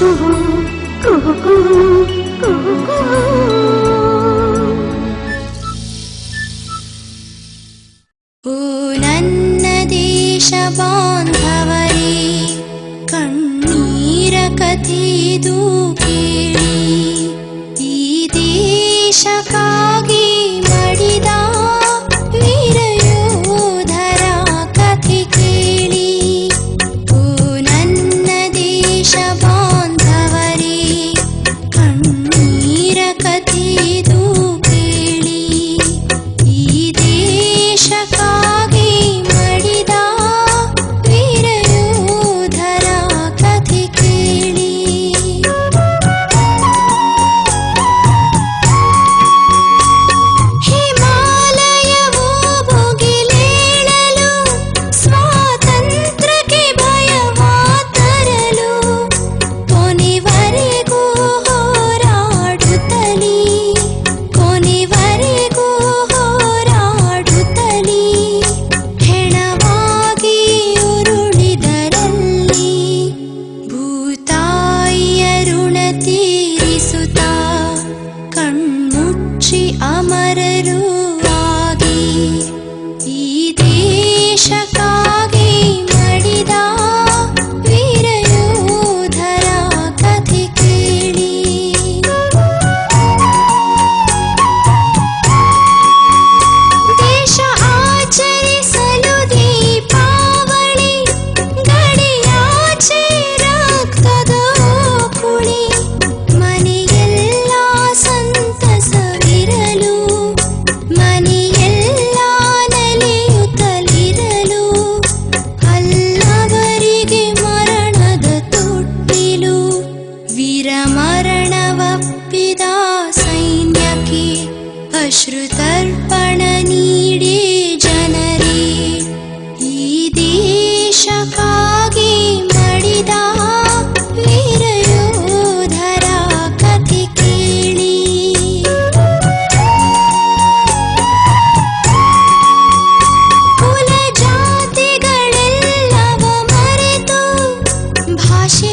ಓ ನನ್ನ ದೇಶ ಬಾಂಧವರೇ, ಕಣ್ಣೀರ ಕಥೆದು ಕೇಳಿ, ಈ ದೇಶಕ್ಕಾಗಿ ಮಡಿದ ವೀರ ಯೋಧರ ಕಥೆ ಕೇಳಿ. ಓ ನನ್ನ ದೇಶ ಬಾಂಧವರೇ, ಕಣ್ಣೀರ ಕಥೆದು ಕೇಳಿ, ಈ ದೇಶಕ್ಕಾಗಿ ಮಡಿದ ವೀರ ಯೋಧರ ಕಥೆ ಕೇಳಿ. ಹಿಮಾಲಯವೂ ಭುಗಿಲೇಳಲು, ಸ್ವಾತಂತ್ರ್ಯಕ್ಕೆ ಭಯವ ತರಲು, ಕೊನೆವರೆಗೂ ಹೋರಾಡುತ್ತಲೀ, ಕೊನೆವರೆಗೂ ಹೋರಾಡುತ್ತಲೀ, ಹೆಣವಾಗಿ ಉರುಳಿದರಲ್ಲಿ, ಭೂತಾಯಿಯ ಋಣ ತೀರಿಸುತ್ತಾ, ಕಣ್ಮುಚ್ಚಿ ಅಮರರು ಆಗಿ, ಈ ದೇಶಕ್ಕಾಗಿ ಮಡಿದ ವೀರ ಯೋಧರ ಕಥೆ ಕೇಳಿ. ದೇಶ ಆಚರಿಸಲು ದೀಪಾವಳಿ, ಗಡಿಯಾಚೆ ರಕ್ತದ ಕುಳಿ, ಮನೆಯೆಲ್ಲ ಸಂತಸವಿರಲು, ಮನೆಯೆಲ್ಲ ನಲಿಯುತ್ತಲಿರಲು, ಹಲ್ಲವರಿಗೆ ಮರಣದ ತೊಟ್ಟಿಲು, ವೀರ ಮರಣವಪ್ಪಿದ ಸೈನ್ಯಕ್ಕೆ ಅಶ್ರುತರ್ಪಣ ನೀಡಿ ಜನರೇ, ಈ ದೇಶಕ್ಕಾಗಿ ಮಡಿದ ವೀರ ಯೋಧರ ಕಥೆ ಕೇಳಿ. ಕುಲ ಜಾತಿಗಳೆಲ್ಲವ ಮರೆತು, ಭಾಷೆ